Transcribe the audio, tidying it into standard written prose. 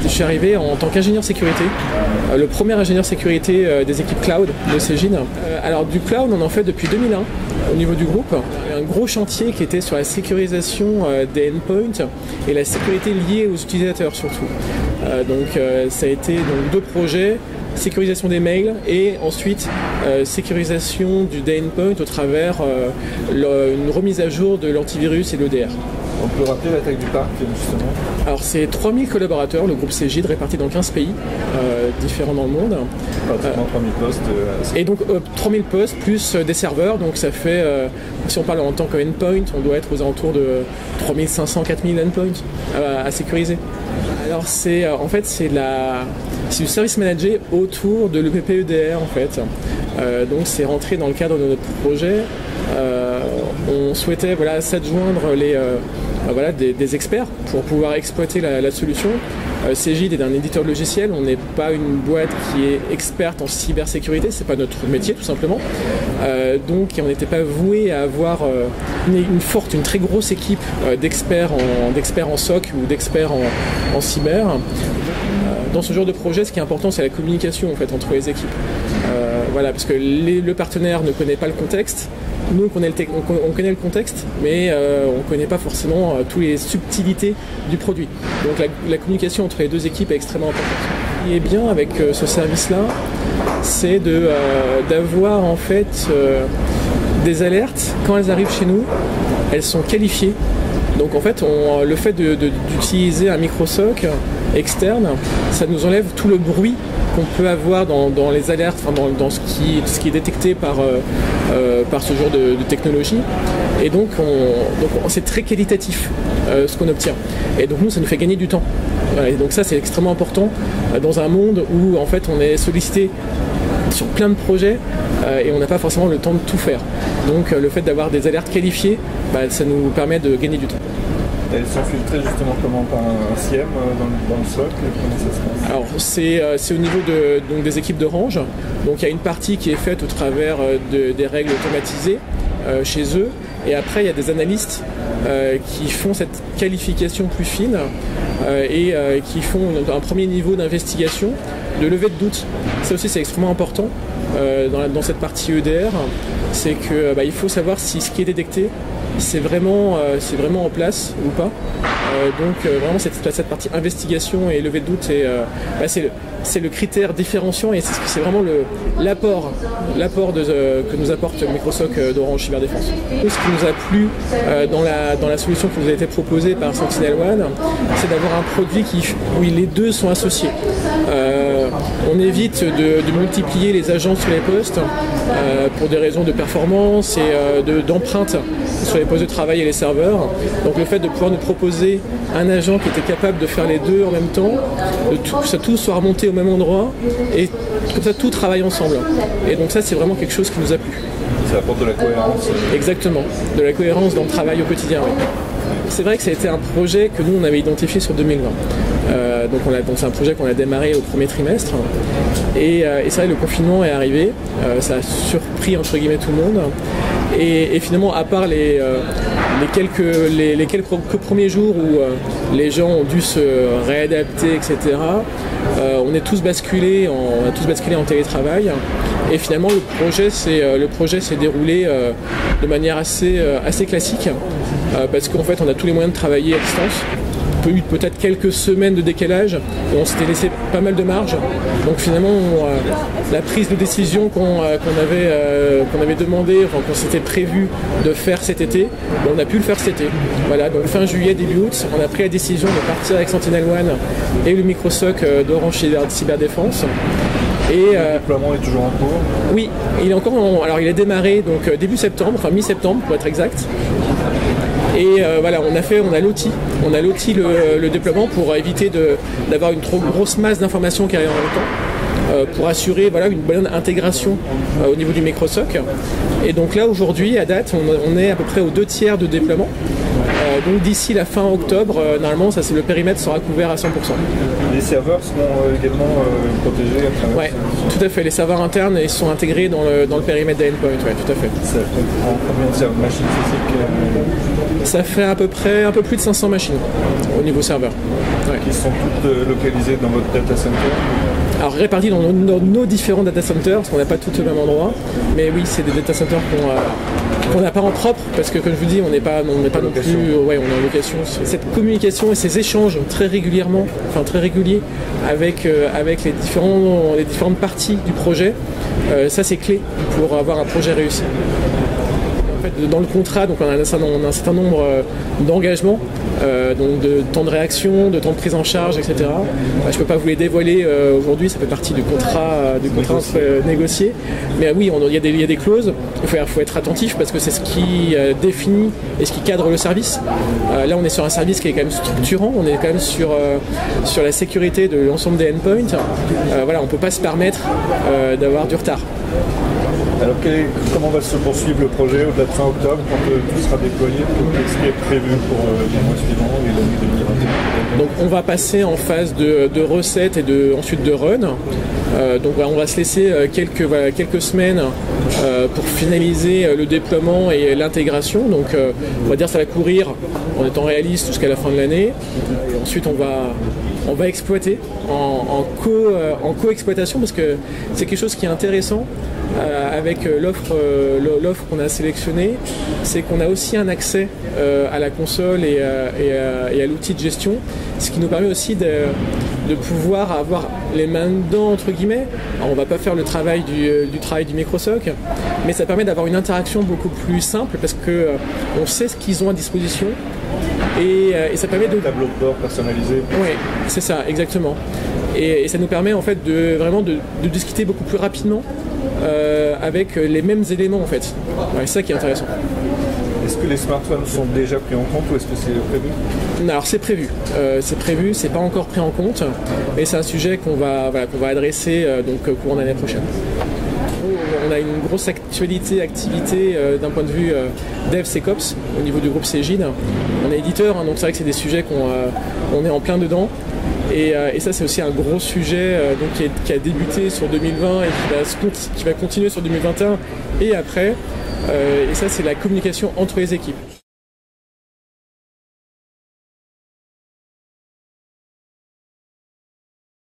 je suis arrivé en tant qu'ingénieur sécurité, le premier ingénieur sécurité des équipes cloud de Cegid. Alors du cloud, on en fait depuis 2001 au niveau du groupe. Un gros chantier qui était sur la sécurisation des endpoints et la sécurité liée aux utilisateurs surtout. Ça a été donc 2 projets. Sécurisation des mails et ensuite sécurisation des endpoints au travers une remise à jour de l'antivirus et l'EDR. On peut rappeler la taille du parc justement? Alors c'est 3000 collaborateurs, le groupe Cegid répartis dans 15 pays différents dans le monde. Pratiquement 3000 postes. Et donc 3000 postes plus des serveurs, donc ça fait, si on parle en tant qu'endpoint, on doit être aux alentours de 3500-4000 endpoints à sécuriser. Alors c'est du service managé autour de l'EPP-EDR en fait. Donc c'est rentré dans le cadre de notre projet. On souhaitait s'adjoindre des experts pour pouvoir exploiter la solution. Cegid est un éditeur de logiciels, on n'est pas une boîte qui est experte en cybersécurité, c'est pas notre métier tout simplement. Donc on n'était pas voué à avoir une très grosse équipe d'experts en SOC ou d'experts en cyber. Dans ce genre de projet, ce qui est important, c'est la communication en fait, entre les équipes. Parce que le partenaire ne connaît pas le contexte. Nous, on connaît le contexte, mais on ne connaît pas forcément toutes les subtilités du produit. Donc la communication entre les 2 équipes est extrêmement importante. Ce qui est bien avec ce service-là, c'est d'avoir en fait des alertes. Quand elles arrivent chez nous, elles sont qualifiées. Donc en fait, le fait d'utiliser un micro-SOC externe, ça nous enlève tout le bruit qu'on peut avoir dans les alertes, dans ce qui est détecté par ce genre de technologie. Et donc c'est très qualitatif ce qu'on obtient. Et donc nous, ça nous fait gagner du temps. Et donc ça, c'est extrêmement important dans un monde où en fait on est sollicité sur plein de projets et on n'a pas forcément le temps de tout faire. Donc le fait d'avoir des alertes qualifiées, ça nous permet de gagner du temps. Elles sont filtrées justement comment, par un SIEM dans le SOC? Comment ça se passe? Alors c'est au niveau des équipes d'Orange. Donc il y a une partie qui est faite au travers des règles automatisées chez eux. Et après il y a des analystes qui font cette qualification plus fine et qui font un premier niveau d'investigation, de levée de doute. Ça aussi c'est extrêmement important dans cette partie EDR. C'est que il faut savoir si ce qui est détecté c'est vraiment en place ou pas. Vraiment cette partie investigation et levée de doute, c'est le critère différenciant et c'est vraiment l'apport que nous apporte Microsoft d'Orange Cyberdéfense. Ce qui nous a plu dans la solution qui nous a été proposée par SentinelOne, c'est d'avoir un produit où les 2 sont associés. On évite de multiplier les agents sur les postes pour des raisons de performance et d'empreinte sur les postes de travail et les serveurs. Donc le fait de pouvoir nous proposer un agent qui était capable de faire les 2 en même temps, que ça tout soit remonté au même endroit et comme ça tout travaille ensemble. Et donc ça c'est vraiment quelque chose qui nous a plu. Ça apporte de la cohérence. Exactement, de la cohérence dans le travail au quotidien. Oui. C'est vrai que ça a été un projet que nous on avait identifié sur 2020. Donc c'est un projet qu'on a démarré au premier trimestre et c'est vrai le confinement est arrivé, ça a surpris entre guillemets tout le monde et finalement à part les quelques premiers jours où les gens ont dû se réadapter etc. On a tous basculé en télétravail et finalement le projet s'est déroulé de manière assez classique parce qu'en fait on a tous les moyens de travailler à distance. Eu peut-être quelques semaines de décalage et on s'était laissé pas mal de marge. Donc finalement, la prise de décision qu'on avait demandé, qu'on s'était prévu de faire cet été, on a pu le faire cet été. Voilà, donc fin juillet, début août, on a pris la décision de partir avec SentinelOne et le micro-SOC d'Orange Cyberdéfense. Et le déploiement est toujours en cours? Oui, il a démarré donc début septembre, enfin mi-septembre pour être exact. Et on a loti le déploiement pour éviter d'avoir une trop grosse masse d'informations qui arrivent en même temps, pour assurer une bonne intégration au niveau du micro-SOC. Et donc là aujourd'hui, à date, on est à peu près aux 2 tiers de déploiement. Donc d'ici la fin octobre, normalement, le périmètre sera couvert à 100%. Les serveurs seront également protégés à travers. Ouais, tout à fait. Les serveurs internes, ils sont intégrés dans le périmètre des endpoints. Ouais, tout à fait. Ça comprend combien de machines physiques? Ça fait à peu près un peu plus de 500 machines au niveau serveur. Ouais. Qui sont toutes localisées dans votre data center? Alors réparties dans nos différents data centers, parce qu'on n'a pas toutes au même endroit. Mais oui, c'est des data centers qu'on n'a pas en propre, parce que comme je vous dis, on n'est pas non plus, ouais, on est en location. Cette communication et ces échanges très réguliers avec les différentes parties du projet, ça c'est clé pour avoir un projet réussi. En fait, dans le contrat, donc on a un certain nombre d'engagements, donc de temps de réaction, de temps de prise en charge, etc. Je ne peux pas vous les dévoiler aujourd'hui, ça fait partie du contrat négocié. Mais oui, il y a des clauses, il faut être attentif parce que c'est ce qui définit et ce qui cadre le service. Là, on est sur un service qui est quand même structurant, on est quand même sur la sécurité de l'ensemble des endpoints. Voilà, on ne peut pas se permettre d'avoir du retard. Alors comment va se poursuivre le projet au-delà de fin octobre quand tout sera déployé? Qu'est-ce qui est prévu pour les mois suivants et l'année 2021? Donc on va passer en phase de recette et ensuite de run. Donc on va se laisser quelques semaines pour finaliser le déploiement et l'intégration. Donc on va dire que ça va courir en étant réaliste jusqu'à la fin de l'année. Et ensuite on va exploiter en co-exploitation parce que c'est quelque chose qui est intéressant avec l'offre qu'on a sélectionnée, c'est qu'on a aussi un accès à la console et à l'outil de gestion, ce qui nous permet aussi de pouvoir avoir les mains dedans entre guillemets. Alors, on va pas faire le travail du travail du Microsoft, mais ça permet d'avoir une interaction beaucoup plus simple parce que on sait ce qu'ils ont à disposition. Et ça permet de... Tableau de bord personnalisé. Oui, c'est ça, exactement. Et ça nous permet en fait de discuter beaucoup plus rapidement avec les mêmes éléments en fait. Ouais, c'est ça qui est intéressant. Est-ce que les smartphones sont déjà pris en compte ou est-ce que c'est prévu? Alors c'est prévu, c'est pas encore pris en compte, et c'est un sujet qu'on va adresser donc courant d'année prochaine. On a une grosse activité d'un point de vue DevSecOps au niveau du groupe Cegid. On est éditeur, donc c'est vrai que c'est des sujets qu'on est en plein dedans. Et ça c'est aussi un gros sujet qui a débuté sur 2020 et qui va continuer sur 2021 et après. Et ça c'est la communication entre les équipes.